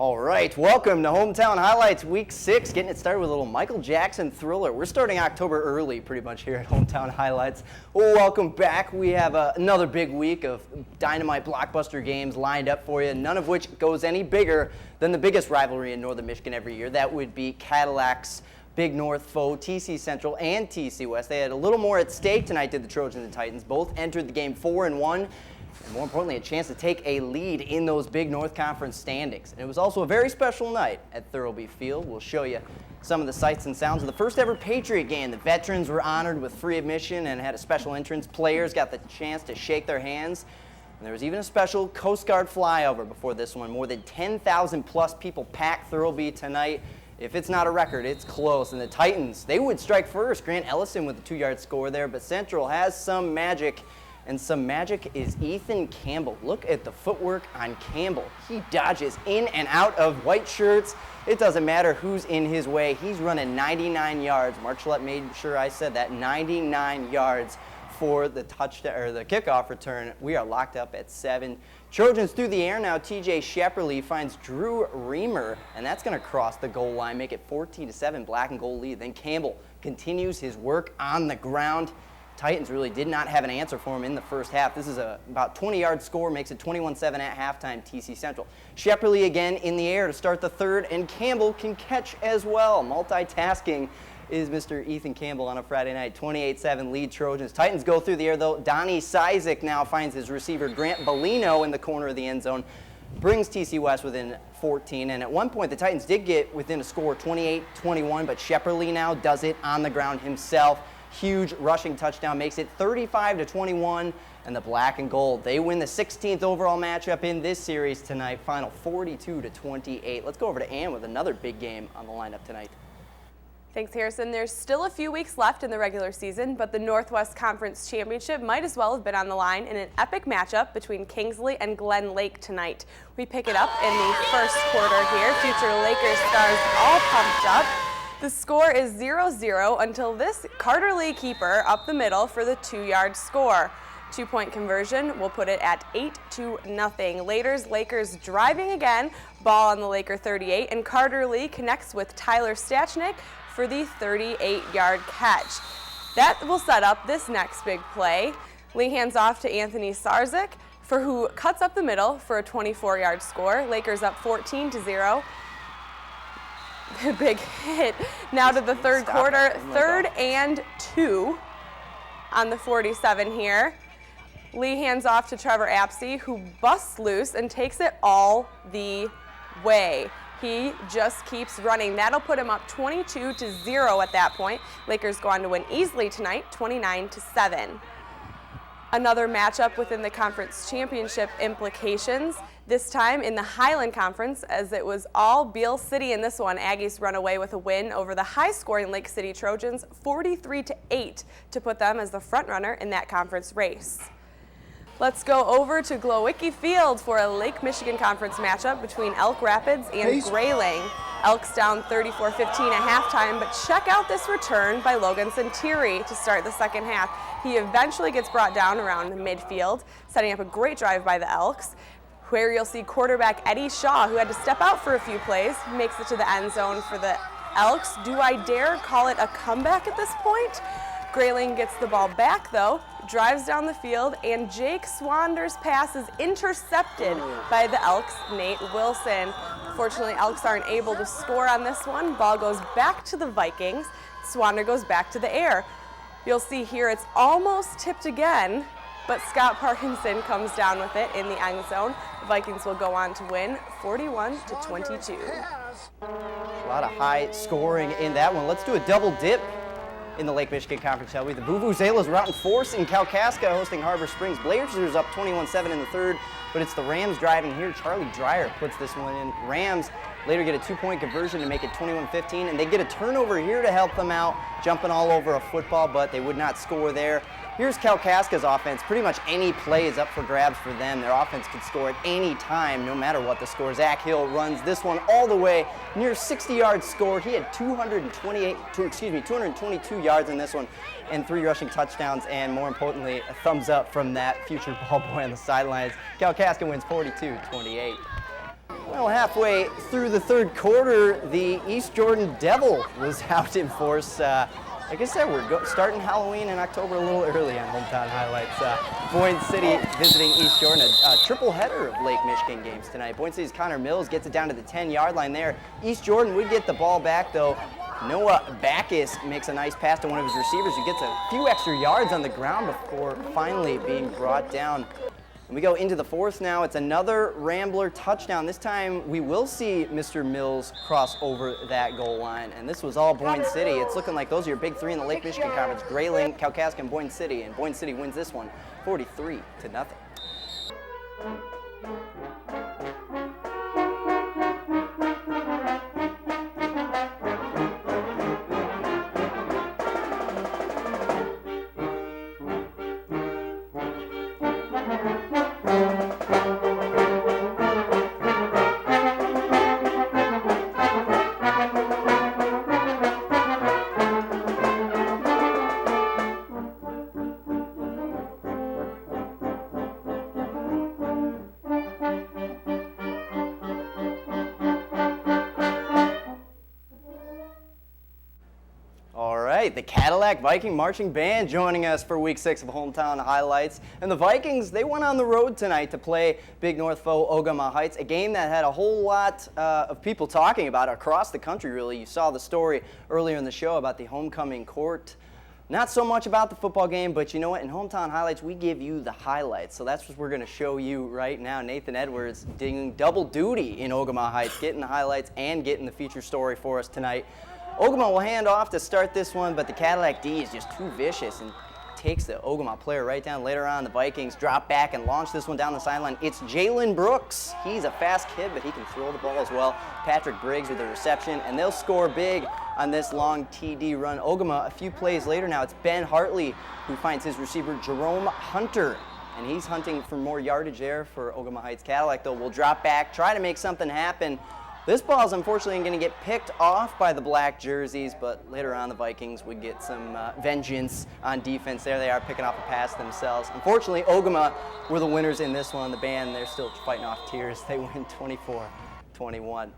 All right, welcome to Hometown Highlights Week 6, getting it started with a little Michael Jackson thriller. We're starting October early pretty much here at Hometown Highlights. Well, welcome back. We have another big week of dynamite blockbuster games lined up for you, none of which goes any bigger than the biggest rivalry in Northern Michigan every year. That would be Cadillac's Big North foe, TC Central and TC West. They had a little more at stake tonight, did the Trojans and Titans. Both entered the game 4-1. And more importantly, a chance to take a lead in those Big North Conference standings. And it was also a very special night at Thurlby Field. We'll show you some of the sights and sounds of the first ever Patriot game. The veterans were honored with free admission and had a special entrance. Players got the chance to shake their hands. And there was even a special Coast Guard flyover before this one. More than 10,000 plus people packed Thurlby tonight. If it's not a record, it's close. And the Titans, they would strike first. Grant Ellison with a 2-yard score there, but Central has some magic. And some magic is Ethan Campbell. Look at the footwork on Campbell. He dodges in and out of white shirts. It doesn't matter who's in his way. He's running 99 yards. Mark Schlett made sure I said that. 99 yards for the touchdown or the kickoff return. We are locked up at 7. Trojans through the air now. TJ Shepperly finds Drew Reamer, and that's going to cross the goal line, make it 14-7, black and gold lead. Then Campbell continues his work on the ground. Titans really did not have an answer for him in the first half. This is a about 20-yard score, makes it 21-7 at halftime, TC Central. Shepperly again in the air to start the third, and Campbell can catch as well. Multitasking is Mr. Ethan Campbell on a Friday night. 28-7 lead Trojans. Titans go through the air, though. Donnie Sizik now finds his receiver, Grant Bellino, in the corner of the end zone. Brings TC West within 14, and at one point the Titans did get within a score, 28-21, but Shepperly now does it on the ground himself. Huge rushing touchdown, makes it 35-21, and the black and gold, they win the 16th overall matchup in this series tonight, final 42-28. Let's go over to Ann with another big game on the lineup tonight. Thanks, Harrison. There's still a few weeks left in the regular season, but the Northwest Conference Championship might as well have been on the line in an epic matchup between Kingsley and Glen Lake tonight. We pick it up in the first quarter here. Future Lakers stars all pumped up. The score is 0-0 until this Carter Lee keeper up the middle for the 2-yard score. 2-point conversion will put it at 8-0. Lakers driving again, ball on the Laker 38, and Carter Lee connects with Tyler Stachnik for the 38-yard catch. That will set up this next big play. Lee hands off to Anthony Sarzik, who cuts up the middle for a 24-yard score. Lakers up 14-0. Big hit. Now to the third quarter, 3rd and 2 on the 47 here. Lee hands off to Trevor Apsey, who busts loose and takes it all the way. He just keeps running. That'll put him up 22-0 at that point. Lakers go on to win easily tonight, 29-7. Another matchup within the conference championship implications, this time in the Highland Conference, as it was all Beale City in this one. Aggies run away with a win over the high-scoring Lake City Trojans, 43-8, to put them as the front runner in that conference race. Let's go over to Glowicki Field for a Lake Michigan Conference matchup between Elk Rapids and Grayling. Elks down 34-15 at halftime, but check out this return by Logan Santiri to start the second half. He eventually gets brought down around midfield, setting up a great drive by the Elks, where you'll see quarterback Eddie Shaw, who had to step out for a few plays, makes it to the end zone for the Elks. Do I dare call it a comeback at this point? Grayling gets the ball back, though, drives down the field, and Jake Swander's pass is intercepted by the Elks' Nate Wilson. Fortunately, Elks aren't able to score on this one. Ball goes back to the Vikings. Swander goes back to the air. You'll see here it's almost tipped again, but Scott Parkinson comes down with it in the end zone. The Vikings will go on to win 41-22. A lot of high scoring in that one. Let's do a double dip in the Lake Michigan Conference, shall we? The Vuvuzelas were out in force in Kalkaska hosting Harbor Springs. Blazers up 21-7 in the third, but it's the Rams driving here. Charlie Dreyer puts this one in. Rams later get a 2-point conversion to make it 21-15, and they get a turnover here to help them out, jumping all over a football, but they would not score there. Here's Kalkaska's offense. Pretty much any play is up for grabs for them. Their offense could score at any time, no matter what the score. Zach Hill runs this one all the way, near 60-yard score. He had 222 yards in this one, and 3 rushing touchdowns, and more importantly, a thumbs up from that future ball boy on the sidelines. Kalkaska wins 42-28. Well, halfway through the third quarter, the East Jordan Devil was out in force. Like I said, we're starting Halloween in October a little early on Hometown Highlights. Boyne City visiting East Jordan, a triple header of Lake Michigan games tonight. Boyne City's Connor Mills gets it down to the 10-yard line there. East Jordan would get the ball back, though. Noah Backus makes a nice pass to one of his receivers who gets a few extra yards on the ground before finally being brought down. And we go into the fourth now. It's another Rambler touchdown. This time we will see Mr. Mills cross over that goal line. And this was all Boyne City. It's looking like those are your big three in the Lake Michigan Conference. Grayling, Kalkaska, and Boyne City. And Boyne City wins this one 43-0. The Cadillac Viking Marching Band joining us for week 6 of Hometown Highlights. And the Vikings, they went on the road tonight to play Big North foe Ogama Heights, a game that had a whole lot of people talking about across the country, really. You saw the story earlier in the show about the homecoming court. Not so much about the football game, but you know what? In Hometown Highlights, we give you the highlights. So that's what we're going to show you right now. Nathan Edwards doing double duty in Ogama Heights, getting the highlights and getting the feature story for us tonight. Ogama will hand off to start this one, but the Cadillac D is just too vicious and takes the Ogama player right down. Later on, the Vikings drop back and launch this one down the sideline. It's Jalen Brooks. He's a fast kid, but he can throw the ball as well. Patrick Briggs with the reception, and they'll score big on this long TD run. Ogama, a few plays later now, it's Ben Hartley who finds his receiver Jerome Hunter, and he's hunting for more yardage there for Ogama Heights. Cadillac, though, will drop back, try to make something happen. This ball is unfortunately going to get picked off by the black jerseys, but later on the Vikings would get some vengeance on defense. There they are picking off a pass themselves. Unfortunately, Ogama were the winners in this one. The band, they're still fighting off tears. They win 24-21.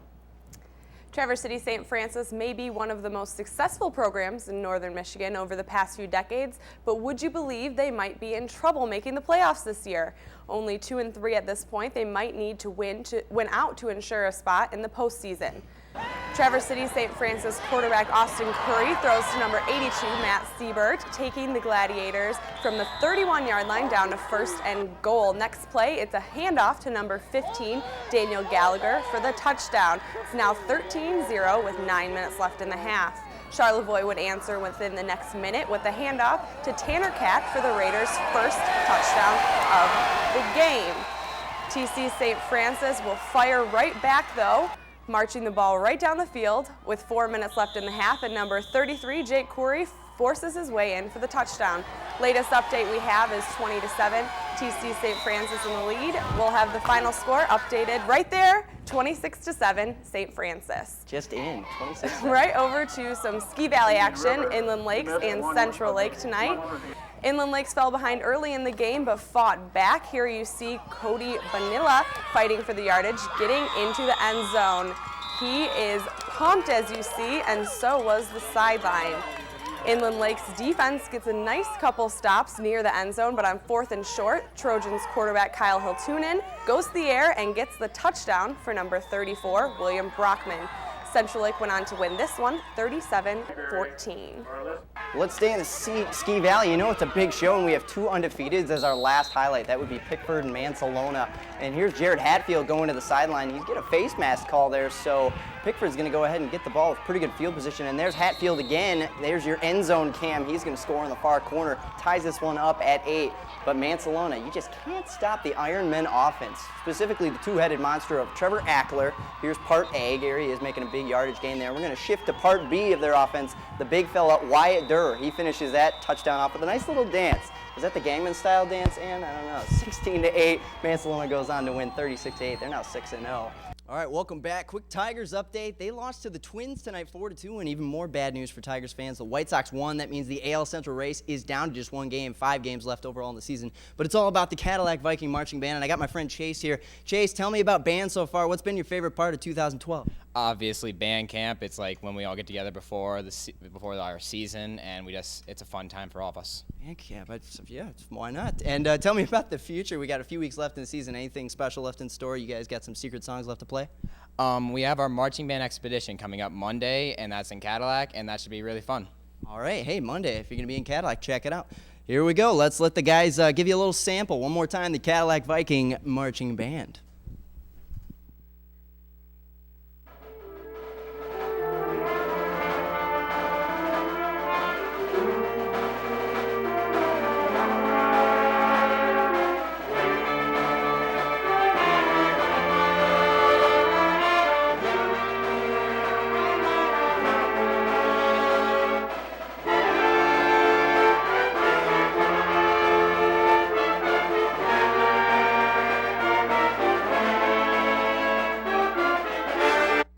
Traverse City St. Francis may be one of the most successful programs in northern Michigan over the past few decades, but would you believe they might be in trouble making the playoffs this year? Only 2-3 at this point. They might need to win out to ensure a spot in the postseason. Traverse City St. Francis quarterback Austin Curry throws to number 82, Matt Siebert, taking the Gladiators from the 31-yard line down to first and goal. Next play, it's a handoff to number 15, Daniel Gallagher, for the touchdown. It's now 13-0 with 9 minutes left in the half. Charlevoix would answer within the next minute with a handoff to Tanner Cat for the Raiders' first touchdown of the game. TC St. Francis will fire right back, though, marching the ball right down the field with 4 minutes left in the half, and number 33, Jake Coury, forces his way in for the touchdown. Latest update we have is 20-7. TC St. Francis in the lead. We'll have the final score updated right there, 26-7, St. Francis. Just in, 26. Right over to some Ski Valley action, Inland Lakes and Central Lake tonight. Inland Lakes fell behind early in the game but fought back. Here you see Cody Vanilla fighting for the yardage, getting into the end zone. He is pumped, as you see, and so was the sideline. Inland Lakes defense gets a nice couple stops near the end zone, but on 4th and short, Trojans quarterback Kyle Hiltunen goes to the air and gets the touchdown for number 34, William Brockman. Central Lake went on to win this one, 37-14. Let's stay in the Ski Valley. You know it's a big show, and we have 2 undefeateds as our last highlight. That would be Pickford and Mansalona. And here's Jared Hatfield going to the sideline. He's getting a face mask call there, so Pickford's going to go ahead and get the ball with pretty good field position. And there's Hatfield again. There's your end zone cam. He's going to score in the far corner. Ties this one up at 8. But Mansalona, you just can't stop the Iron Men offense, specifically the two-headed monster of Trevor Ackler. Here's part A. Gary is making a big yardage gain there. We're going to shift to part B of their offense. The big fella, Wyatt Durr. He finishes that touchdown off with a nice little dance. Is that the Gangman style dance, Ann? I don't know. 16-8. Mansalona goes on to win 36-8. They're now 6-0. All right, welcome back. Quick Tigers update. They lost to the Twins tonight 4-2, and even more bad news for Tigers fans. The White Sox won. That means the AL Central race is down to just one game, 5 games left overall in the season. But it's all about the Cadillac Viking Marching Band, and I got my friend Chase here. Chase, tell me about band so far. What's been your favorite part of 2012? Obviously, band camp. It's like when we all get together before our season, and it's a fun time for all of us. Band camp, yeah, why not? And tell me about the future. We got a few weeks left in the season. Anything special left in store? You guys got some secret songs left to play? We have our marching band expedition coming up Monday, and that's in Cadillac, and that should be really fun. All right, hey, Monday, if you're going to be in Cadillac, check it out. Here we go. Let's let the guys give you a little sample. One more time, the Cadillac Viking Marching Band.